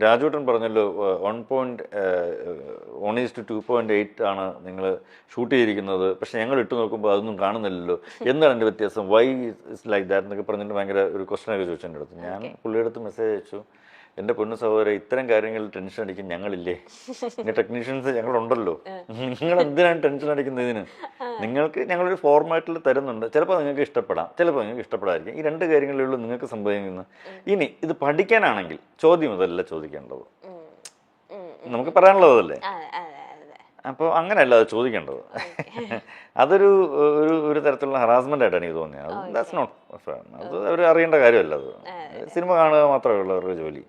രാജുവേട്ടൻ പറഞ്ഞല്ലോ 1:2.8 ആണ് നിങ്ങൾ ഷൂട്ട് ചെയ്തിരിക്കുന്നത്, പക്ഷെ ഞങ്ങൾ ഇട്ട് നോക്കുമ്പോൾ അതൊന്നും കാണുന്നില്ലല്ലോ, എന്താണ് എൻ്റെ വ്യത്യാസം, വൈ ഇസ് ലൈക്ക് ദാറ്റ് എന്നൊക്കെ പറഞ്ഞിട്ട് ഭയങ്കര ഒരു ക്വസ്റ്റനൊക്കെ ചോദിച്ചു എൻ്റെ അടുത്ത്. ഞാൻ പുള്ളിയുടെ അടുത്ത് മെസ്സേജ് അയച്ചു, എൻ്റെ പൊന്നു സഹോദരൻ ഇത്തരം കാര്യങ്ങളിൽ ടെൻഷൻ അടിക്കും ഞങ്ങളില്ലേ, ഇങ്ങനെ ടെക്നീഷ്യൻസ് ഞങ്ങളുണ്ടല്ലോ, നിങ്ങൾ എന്തിനാണ് ടെൻഷൻ അടിക്കുന്നത് ഇതിന്? നിങ്ങൾക്ക് ഞങ്ങളൊരു ഫോർമാറ്റിൽ തരുന്നുണ്ട്, ചിലപ്പോൾ നിങ്ങൾക്ക് ഇഷ്ടപ്പെടാം, ചിലപ്പോൾ നിങ്ങൾക്ക് ഇഷ്ടപ്പെടാതിരിക്കും. ഈ 2 കാര്യങ്ങളിലുള്ളൂ നിങ്ങൾക്ക് സംഭവിക്കുന്നത്. ഇനി ഇത് പഠിക്കാനാണെങ്കിൽ ചോദ്യം അതല്ല ചോദിക്കേണ്ടത്, നമുക്ക് പറയാനുള്ളതല്ലേ. അപ്പോൾ അങ്ങനെയല്ല അത് ചോദിക്കേണ്ടത്. അതൊരു ഒരു തരത്തിലുള്ള ഹറാസ്മെന്റ് ആയിട്ടാണ് എനിക്ക് തോന്നിയത്. അത് ദാറ്റ്സ് നോട്ട് ഫെയർ. അത് അവർ അറിയേണ്ട കാര്യമല്ല. അത് സിനിമ കാണുക മാത്രമേ ഉള്ളൂ അവരുടെ ജോലി.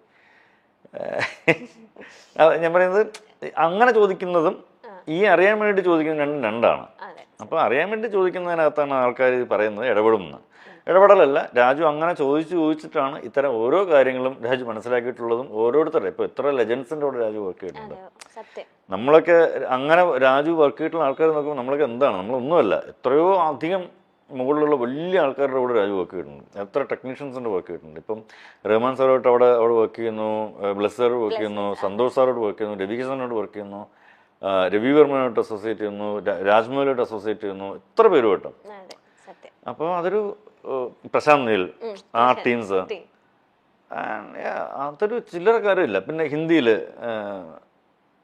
ഞാൻ പറയുന്നത് അങ്ങനെ ചോദിക്കുന്നതും ഈ അറിയാൻ വേണ്ടി ചോദിക്കുന്നത് രണ്ടാണ്. അപ്പോൾ അറിയാൻ വേണ്ടി ചോദിക്കുന്നതിനകത്താണ് ആൾക്കാർ പറയുന്നത് ഇടപെടുമെന്ന്. ഇടപെടലല്ല, രാജു അങ്ങനെ ചോദിച്ചിട്ടാണ് ഇത്തരം ഓരോ കാര്യങ്ങളും രാജു മനസ്സിലാക്കിയിട്ടുള്ളതും. ഓരോരുത്തരുടെ ഇപ്പോൾ എത്ര ലെജൻസിൻ്റെ കൂടെ രാജു വർക്ക് ചെയ്തിട്ടുണ്ട്. നമ്മളൊക്കെ അങ്ങനെ രാജു വർക്ക് ചെയ്തിട്ടുള്ള ആൾക്കാർ നോക്കുമ്പോൾ നമ്മളൊക്കെ എന്താണ്, നമ്മളൊന്നുമല്ല, എത്രയോ അധികം മുകളിലുള്ള വലിയ ആൾക്കാരുടെ കൂടെ രാജു വർക്ക് ചെയ്തിട്ടുണ്ട്. എത്ര ടെക്നീഷ്യൻസിൻ്റെ വർക്ക് ചെയ്തിട്ടുണ്ട്. ഇപ്പം റഹ്മാൻ സാറോട്ട് അവിടെ വർക്ക് ചെയ്യുന്നു, ബ്ലസ് സാർ വർക്ക് ചെയ്യുന്നു, സന്തോഷ് സാറോട് വർക്ക് ചെയ്യുന്നു, രവി കിഷനോട് വർക്ക് ചെയ്യുന്നു, രവി വർമ്മനോട്ട് അസോസിയേറ്റ് ചെയ്യുന്നു, രാജ്മോഹനോട്ട് അസോസിയേറ്റ് ചെയ്യുന്നു, എത്ര പേര് കേട്ടോ. അപ്പോൾ അതൊരു പ്രശാന്ത് നീൽ, ആ ടീംസ്, അതൊരു ചില്ലറ കാര്യമില്ല. പിന്നെ ഹിന്ദിയിൽ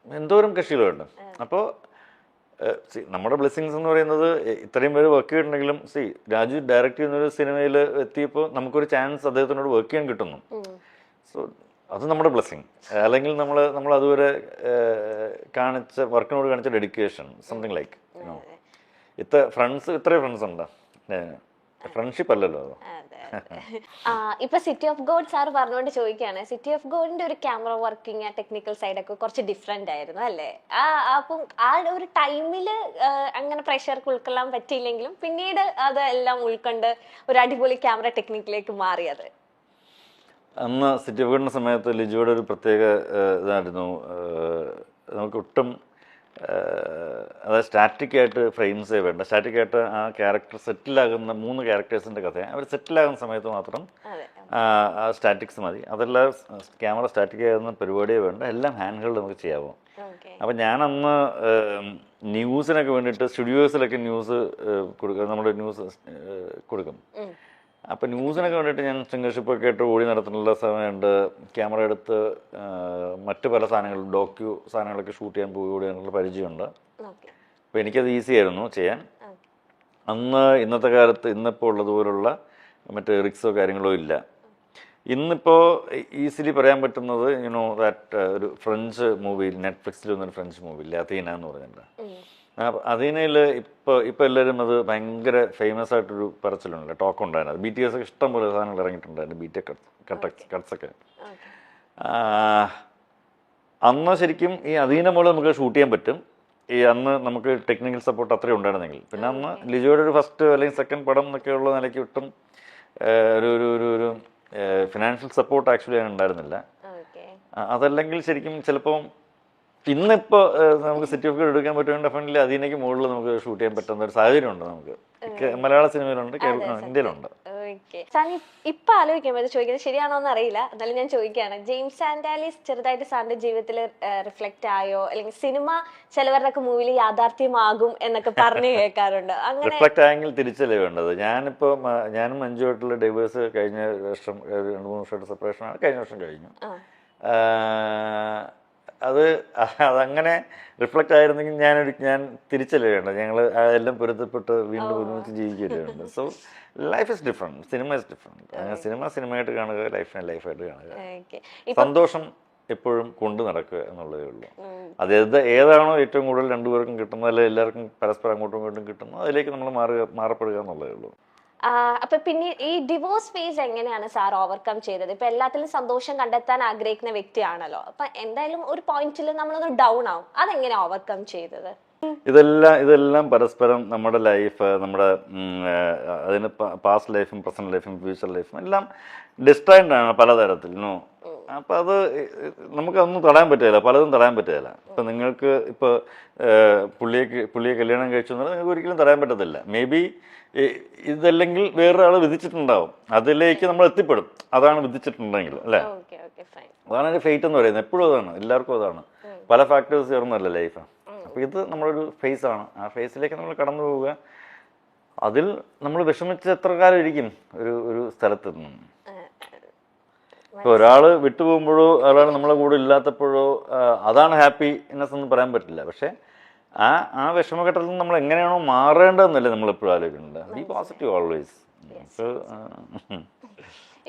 എന്തോരം കക്ഷികളുണ്ട്. അപ്പോൾ നമ്മുടെ ബ്ലെസ്സിങ്സ് എന്ന് പറയുന്നത് ഇത്രയും പേര് വർക്ക് ചെയ്തിട്ടുണ്ടെങ്കിലും രാജു ഡയറക്റ്റ് ചെയ്യുന്നൊരു സിനിമയിൽ എത്തിയപ്പോൾ നമുക്കൊരു ചാൻസ് അദ്ദേഹത്തിനോട് വർക്ക് ചെയ്യാൻ കിട്ടുന്നു. സോ അത് നമ്മുടെ ബ്ലെസ്സിങ്. അല്ലെങ്കിൽ നമ്മൾ അതുവരെ വർക്കിനോട് കാണിച്ച ഡെഡിക്കേഷൻ, സംതിങ് ലൈക്ക് ഇത്രയും ഫ്രണ്ട്സ് ഉണ്ടോ, ഫ്രണ്ട്ഷിപ്പ് അല്ലല്ലോ അത്. ഇപ്പൊ സിറ്റി ഓഫ് ഗോഡ് സാർ പറഞ്ഞുകൊണ്ട് ചോദിക്കുകയാണ്, സിറ്റി ഓഫ് ഗോഡിന്റെ ഒരു ക്യാമറ വർക്കിംഗ് ടെക്നിക്കൽ സൈഡൊക്കെ കുറച്ച് ഡിഫറെന്റ് ആയിരുന്നു അല്ലേ? അപ്പം ആ ഒരു ടൈമില് അങ്ങനെ പ്രഷർക്ക് ഉൾക്കൊള്ളാൻ പറ്റിയില്ലെങ്കിലും പിന്നീട് അതെല്ലാം ഉൾക്കൊണ്ട് ഒരു അടിപൊളി ക്യാമറ ടെക്നിക്കിലേക്ക് മാറിയത്. അന്ന് സിറ്റി ഓഫ് ഗോഡിന്റെ സമയത്ത് ലിജോയുടെ ഒരു പ്രത്യേക ഇതായിരുന്നു, നമുക്ക് ഒട്ടും അതായത് സ്റ്റാറ്റിക്കായിട്ട് ഫ്രെയിംസേ വേണ്ട. സ്റ്റാറ്റിക്കായിട്ട് ആ ക്യാരക്ടർ സെറ്റിലാകുന്ന 3 ക്യാരക്ടേഴ്സിൻ്റെ കഥയാണ്. അവർ സെറ്റിലാകുന്ന സമയത്ത് മാത്രം ആ സ്റ്റാറ്റിക്സ് മതി. അതെല്ലാം ക്യാമറ സ്റ്റാറ്റിക് ആകുന്ന പരിപാടിയേ വേണ്ട, എല്ലാം ഹാൻഡ് ഹോൾഡ് നമുക്ക് ചെയ്യാമോ. അപ്പം ഞാനന്ന് ന്യൂസിനൊക്കെ വേണ്ടിയിട്ട് സ്റ്റുഡിയോസിലൊക്കെ ന്യൂസ് കൊടുക്കും, നമ്മുടെ ന്യൂസ് കൊടുക്കും. അപ്പം ന്യൂസിനൊക്കെ വേണ്ടിയിട്ട് ഞാൻ സിംഗർഷിപ്പൊക്കെ ആയിട്ട് ഓടി നടത്തുന്നുള്ള സമയമുണ്ട്. ക്യാമറ എടുത്ത് മറ്റു പല സാധനങ്ങളും സാധനങ്ങളൊക്കെ ഷൂട്ട് ചെയ്യാൻ ഓടിയാനുള്ള പരിചയമുണ്ട്. അപ്പോൾ എനിക്കത് ഈസി ആയിരുന്നു ചെയ്യാൻ. അന്ന് ഇന്നത്തെ കാലത്ത് ഇന്നിപ്പോൾ ഉള്ളതുപോലുള്ള മറ്റ് റിക്സോ കാര്യങ്ങളോ ഇല്ല. ഇന്നിപ്പോൾ ഈസിലി പറയാൻ പറ്റുന്നത് ദാറ്റ് ഒരു ഫ്രഞ്ച് മൂവിയിൽ, നെറ്റ്ഫ്ലിക്സിൽ വന്നൊരു ഫ്രഞ്ച് മൂവിയിൽ അഥീന എന്ന് പറഞ്ഞിട്ടുണ്ട്. അഥീനയിൽ ഇപ്പോൾ എല്ലാവരും അത് ഭയങ്കര ഫേമസ് ആയിട്ടൊരു പറച്ചിലുണ്ട്, ടോക്ക് ഉണ്ടായിരുന്നു. BTS ഒക്കെ ഇഷ്ടം പോലെ സാധനങ്ങൾ ഇറങ്ങിയിട്ടുണ്ടായിരുന്നു, കട്ട്സൊക്കെ. അന്ന് ശരിക്കും ഈ അധീന മൂലം നമുക്ക് ഷൂട്ട് ചെയ്യാൻ പറ്റും. അന്ന് നമുക്ക് ടെക്നിക്കൽ സപ്പോർട്ട് അത്രയും ഉണ്ടായിരുന്നെങ്കിൽ. പിന്നെ അന്ന് ലിജോയുടെ ഒരു ഫസ്റ്റ് അല്ലെങ്കിൽ സെക്കൻഡ് പടം എന്നൊക്കെയുള്ള നിലയ്ക്ക് ഒട്ടും ഒരു ഫിനാൻഷ്യൽ സപ്പോർട്ട് ആക്ച്വലി അങ്ങനെ ഉണ്ടായിരുന്നില്ല. അതല്ലെങ്കിൽ ശരിക്കും ചിലപ്പം ഇന്നിപ്പോൾ നമുക്ക് സിറ്റി ഓഫ് ഗോഡ് എടുക്കാൻ പറ്റുമെങ്കിൽ ഡെഫിനറ്റ്ലി അതിനേക്ക് മുകളിൽ നമുക്ക് ഷൂട്ട് ചെയ്യാൻ പറ്റുന്ന ഒരു സാഹചര്യമുണ്ട്. നമുക്ക് മലയാള സിനിമയിലുണ്ട്, ഇന്ത്യയിലുണ്ട്. ഇപ്പൊ ആലോചിക്കുമ്പോൾ ഇത് ചോദിക്കുന്നത് ശരിയാണോന്ന് അറിയില്ല, എന്നാലും ഞാൻ ചോദിക്കുകയാണ്, ജെയിംസ് ആൻഡ് ആലീസ് ചെറുതായിട്ട് സാറിന്റെ ജീവിതത്തിൽ റിഫ്ലക്ട് ആയോ, അല്ലെങ്കിൽ സിനിമ ചിലവരുടെ മൂവിയിൽ യാഥാർത്ഥ്യമാകും എന്നൊക്കെ പറഞ്ഞു കേൾക്കാറുണ്ട്. അങ്ങനെ റിഫ്ലക്ട് ആയെങ്കിൽ തിരിച്ചല്ലേ വേണ്ടത്. ഞാനും മഞ്ജുവായിട്ടുള്ള ഡൈവേഴ്സ് കഴിഞ്ഞ വർഷം 2-3 വർഷമായിട്ട് സെപ്പറേഷനാണ്, കഴിഞ്ഞ വർഷം കഴിഞ്ഞു. അതങ്ങനെ റിഫ്ലക്റ്റ് ആയിരുന്നെങ്കിൽ ഞാൻ തിരിച്ചല്ലേ വേണ്ടത്. ഞങ്ങൾ എല്ലാം പൊരുത്തപ്പെട്ട് വീണ്ടും ഒരുമിച്ച് ജീവിക്കുകയല്ലേ വേണ്ടത്. So life is different, cinema is different. സിനിമയായിട്ട് കാണുക, ലൈഫായിട്ട് കാണുക. സന്തോഷം എപ്പോഴും കൊണ്ടു നടക്കുക എന്നുള്ളതേ ഉള്ളൂ. ഏതാണോ ഏറ്റവും കൂടുതൽ രണ്ടുപേർക്കും കിട്ടുന്നത്, അല്ലെങ്കിൽ എല്ലാവർക്കും പരസ്പരം അങ്ങോട്ടും ഇങ്ങോട്ടും കിട്ടുന്നത്, അതിലേക്ക് നമ്മൾ മാറപ്പെടുക എന്നുള്ളതേ ഉള്ളൂ. അപ്പൊ പിന്നെ ഈ ഡിവോഴ്സ് ഫേസ് എങ്ങനെയാണ് സാർ ഓവർകം ചെയ്തത്? ഇപ്പൊ എല്ലാത്തിലും സന്തോഷം കണ്ടെത്താൻ ആഗ്രഹിക്കുന്ന വ്യക്തിയാണല്ലോ, അപ്പൊ എന്തായാലും ഒരു പോയിന്റിൽ നമ്മളൊന്ന് ഡൗൺ ആവും, അതെങ്ങനെ ഓവർകം ചെയ്തത്? ഇതെല്ലാം പരസ്പരം നമ്മുടെ ലൈഫ്, നമ്മുടെ അതിന് പാസ്റ്റ് ലൈഫും പ്രസന്റ് ലൈഫും ഫ്യൂച്ചർ ലൈഫും എല്ലാം ഡിസ്ട്രാക്ട് ആണ് പലതരത്തിൽ. അപ്പം അത് നമുക്കതൊന്നും തടയാൻ പറ്റുകയില്ല, പലതും തടയാൻ പറ്റുകയില്ല. ഇപ്പം നിങ്ങൾക്ക് ഇപ്പോൾ പുള്ളിയെ കല്യാണം കഴിച്ചു എന്നുള്ളത് നിങ്ങൾക്ക് ഒരിക്കലും തടയാൻ പറ്റത്തില്ല. മേ ബി ഇതല്ലെങ്കിൽ വേറൊരാൾ വിധിച്ചിട്ടുണ്ടാവും, അതിലേക്ക് നമ്മൾ എത്തിപ്പെടും. അതാണ് വിധിച്ചിട്ടുണ്ടെങ്കിൽ, അല്ലേ? അതാണ് ഒരു ഫേറ്റ് എന്ന് പറയുന്നത്. എപ്പോഴും അതാണ്, എല്ലാവർക്കും അതാണ്. പല ഫാക്ടേഴ്സ് ചേർന്നല്ല ലൈഫ്. അപ്പോൾ ഇത് നമ്മളൊരു ഫേസാണ്. ആ ഫേസിലേക്ക് നമ്മൾ കടന്നു പോവുക. അതിൽ നമ്മൾ വിഷമിച്ച് എത്ര കാലം ഇരിക്കും ഒരു സ്ഥലത്ത് നിന്ന്? ഇപ്പോൾ ഒരാൾ വിട്ടുപോകുമ്പോഴോ ഒരാൾ നമ്മളെ കൂടെ ഇല്ലാത്തപ്പോഴോ അതാണ് ഹാപ്പിനെസ് എന്ന് പറയാൻ പറ്റില്ല. പക്ഷെ ആ വിഷമഘട്ടത്തിൽ നിന്ന് നമ്മൾ എങ്ങനെയാണോ മാറേണ്ടതെന്നല്ലേ നമ്മളെപ്പോഴും ആലോചിക്കുന്നുണ്ട്. B positive always.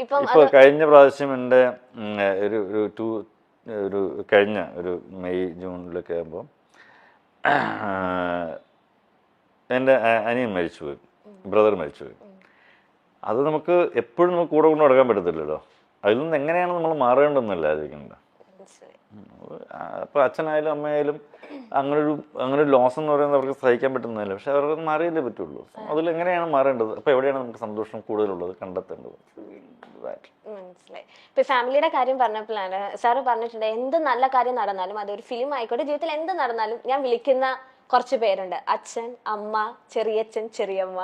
ഇപ്പോൾ കഴിഞ്ഞ പ്രാവശ്യം എൻ്റെ ഒരു കഴിഞ്ഞ ഒരു മെയ് ജൂണിലൊക്കെ ആകുമ്പോൾ എൻ്റെ അനിയൻ മരിച്ചുപോയി, ബ്രദർ മരിച്ചുപോയി. അത് നമുക്ക് എപ്പോഴും നമുക്ക് കൂടെ കൊണ്ട് നടക്കാൻ പറ്റത്തില്ലല്ലോ. അതിൽ നിന്ന് എങ്ങനെയാണ് നമ്മൾ മാറേണ്ടതെന്നല്ല ആലോചിക്കുന്നത്. അപ്പോൾ അച്ഛനായാലും അമ്മയായാലും അങ്ങനൊരു ലോസ് എന്ന് പറയുന്നത് അവർക്ക് സഹിക്കാൻ പറ്റുന്നതല്ല. പക്ഷെ അവർക്ക് മാറിയല്ലേ പറ്റുള്ളൂ. അതിൽ എങ്ങനെയാണ് മാറേണ്ടത്, അപ്പോൾ എവിടെയാണ് നമുക്ക് സന്തോഷം കൂടുതലുള്ളത് കണ്ടെത്തേണ്ടത്. മനസ്സിലായി. ഇപ്പൊ ഫാമിലിയുടെ കാര്യം പറഞ്ഞപ്പോഴാണ് സാറ് പറഞ്ഞിട്ടുണ്ട്, എന്ത് നല്ല കാര്യം നടന്നാലും അതൊരു ഫിലിം ആയിക്കോട്ടെ, ജീവിതത്തിൽ എന്ത് നടന്നാലും ഞാൻ വിളിക്കുന്ന കുറച്ച് പേരുണ്ട്. അച്ഛൻ, അമ്മ, ചെറിയച്ഛൻ, ചെറിയമ്മ.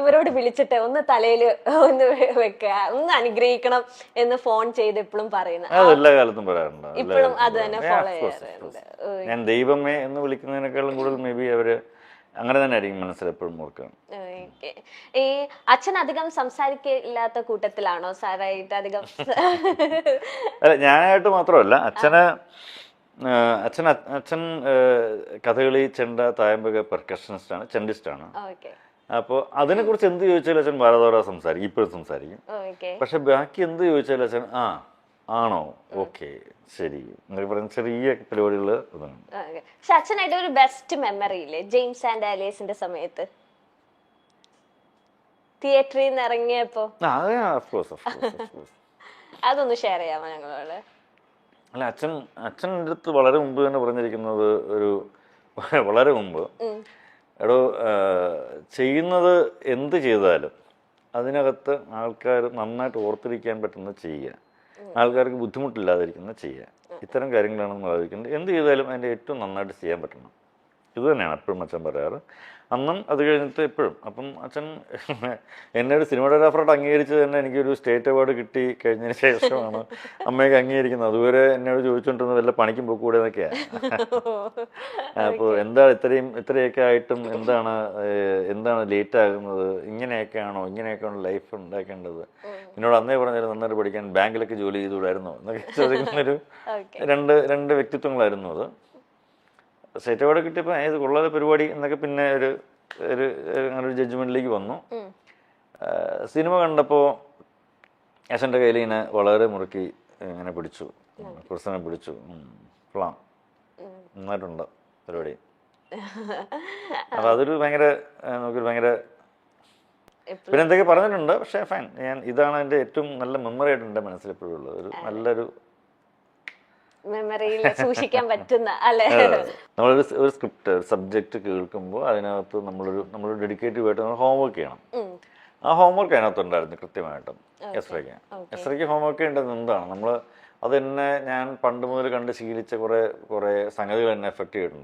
ഇവരോട് വിളിച്ചിട്ട് ഒന്ന് തലയില് ഒന്ന് വെക്കുക, ഒന്ന് അനുഗ്രഹിക്കണം എന്ന് ഫോൺ ചെയ്ത് എപ്പോഴും പറയുന്നത്. എല്ലാ കാലത്തും പറയാറുണ്ട്. ഇപ്പോഴും അത് തന്നെ ഫോളോ ചെയ്യാറുണ്ട്. ഞാൻ ദൈവമേ എന്ന് വിളിക്കുന്നതിനേക്കാളും കൂടുതൽ മേ ബി അവര് അങ്ങനെ തന്നെ ആയിരിക്കും മനസ്സിലെപ്പോഴും ഓർക്കുക. ഈ അച്ഛൻ അധികം സംസാരിക്കില്ലാത്ത കൂട്ടത്തിലാണോ സാറായിട്ട് അധികം? അല്ല, ഞാനായിട്ട് മാത്രമല്ല. അച്ഛൻ കഥകളി, ചെണ്ട, തായമ്പക പെർക്കഷനിസ്റ്റാണ്, ചെണ്ടിസ്റ്റാണ്. അപ്പോൾ അതിനെക്കുറിച്ച് എന്ത് ചോദിച്ചാലും അച്ഛൻ ഭാരതോടെ സംസാരിക്കും, ഇപ്പോഴും സംസാരിക്കും. പക്ഷെ ബാക്കി എന്ത് ചോദിച്ചാലും അച്ഛൻ ആണോ, ഓക്കെ, ശരി എന്നൊക്കെ പറയുന്ന ചെറിയ പരിപാടികൾ ഇതാണ്. പക്ഷെ അച്ഛനായിട്ട് ഒരു ബെസ്റ്റ് മെമ്മറി ഇല്ലേ ജെയിംസ് ആൻഡ് ആലിയസിന്റെ സമയത്ത് തിയേറ്ററിൽ നിന്ന് ഇറങ്ങിയപ്പോ? അതൊന്ന് ഷെയർ ചെയ്യാമോ ഞങ്ങളോട്? അല്ല, അച്ഛൻ്റെ അടുത്ത് വളരെ മുമ്പ് തന്നെ പറഞ്ഞിരിക്കുന്നത് വളരെ മുമ്പ്, എടോ ചെയ്യുന്നത് എന്ത് ചെയ്താലും അതിനകത്ത് ആൾക്കാർ നന്നായിട്ട് ഓർത്തിരിക്കാൻ പറ്റുന്നത് ചെയ്യുക, ആൾക്കാർക്ക് ബുദ്ധിമുട്ടില്ലാതിരിക്കുന്നത് ചെയ്യുക. ഇത്തരം കാര്യങ്ങളാണ് നമ്മൾ ആലോചിക്കുന്നത്. എന്ത് ചെയ്താലും അതിൻ്റെ ഏറ്റവും നന്നായിട്ട് ചെയ്യാൻ പറ്റണം. ഇത് തന്നെയാണ് എപ്പോഴും അച്ഛൻ പറയാറ്. അന്നും അത് കഴിഞ്ഞിട്ട് എപ്പോഴും. അപ്പം അച്ഛൻ എന്നെ ഒരു സിനിമാറ്റോഗ്രാഫറായിട്ട് അംഗീകരിച്ച് തന്നെ എനിക്കൊരു സ്റ്റേറ്റ് അവാർഡ് കിട്ടി കഴിഞ്ഞതിന് ശേഷമാണ് അമ്മയൊക്കെ അംഗീകരിക്കുന്നത്. അതുവരെ എന്നോട് ചോദിച്ചുകൊണ്ടിരുന്നത് വല്ല പണിക്കും പോക്കൂടെ എന്നൊക്കെയാണ്. അപ്പോൾ എന്താണ് ഇത്രയൊക്കെ ആയിട്ടും എന്താണ് ലേറ്റ് ആകുന്നത്, ഇങ്ങനെയൊക്കെയാണോ ലൈഫ് ഉണ്ടാക്കേണ്ടത്, എന്നോട് അന്നേ പറഞ്ഞാൽ നന്നായിട്ട് പഠിക്കാൻ ബാങ്കിലൊക്കെ ജോലി ചെയ്തുകൂടായിരുന്നോ എന്നൊക്കെ ചോദിക്കുന്നൊരു രണ്ട് വ്യക്തിത്വങ്ങളായിരുന്നു അത്. സ്റ്റേറ്റ് അവാർഡ് കിട്ടിയപ്പോൾ ഇത് കൊള്ളാതെ പരിപാടി എന്നൊക്കെ പിന്നെ ഒരു ജഡ്ജ്മെന്റിലേക്ക് വന്നു. സിനിമ കണ്ടപ്പോൾ അച്ഛൻ്റെ കയ്യിൽ ഇങ്ങനെ വളരെ മുറുക്കി ഇങ്ങനെ പിടിച്ചു, കുർസനെ പിടിച്ചു. കൊള്ളാം, നന്നായിട്ടുണ്ട് പരിപാടി. അപ്പൊ അതൊരു നമുക്കൊരു പിന്നെ എന്തൊക്കെ പറഞ്ഞിട്ടുണ്ട്. പക്ഷേ ഫൈൻ, ഇതാണ് എൻ്റെ ഏറ്റവും നല്ല മെമ്മറി ആയിട്ട് എൻ്റെ മനസ്സിൽ എപ്പോഴും ഉള്ളത്. ഒരു നല്ലൊരു മെമ്മറിയിൽ സൂക്ഷിക്കാൻ പറ്റുന്ന അല്ലെ. നമ്മളൊരു സ്ക്രിപ്റ്റ്, ഒരു സബ്ജക്റ്റ് കേൾക്കുമ്പോൾ അതിനകത്ത് നമ്മൾ ഡെഡിക്കേറ്റീവ് ആയിട്ട് നമ്മൾ ഹോംവർക്ക് ചെയ്യണം. ആ ഹോംവർക്ക് അതിനകത്തുണ്ടായിരുന്നു കൃത്യമായിട്ടും. എസ്രയ്ക്ക് ഹോംവർക്ക് ചെയ്യേണ്ടത് എന്താണ്, നമ്മൾ അതെന്നെ ഞാൻ പണ്ട് മുതൽ കണ്ട് ശീലിച്ച കുറേ സംഗതികൾ എന്നെ എഫക്റ്റ് ചെയ്തിട്ടുണ്ട്.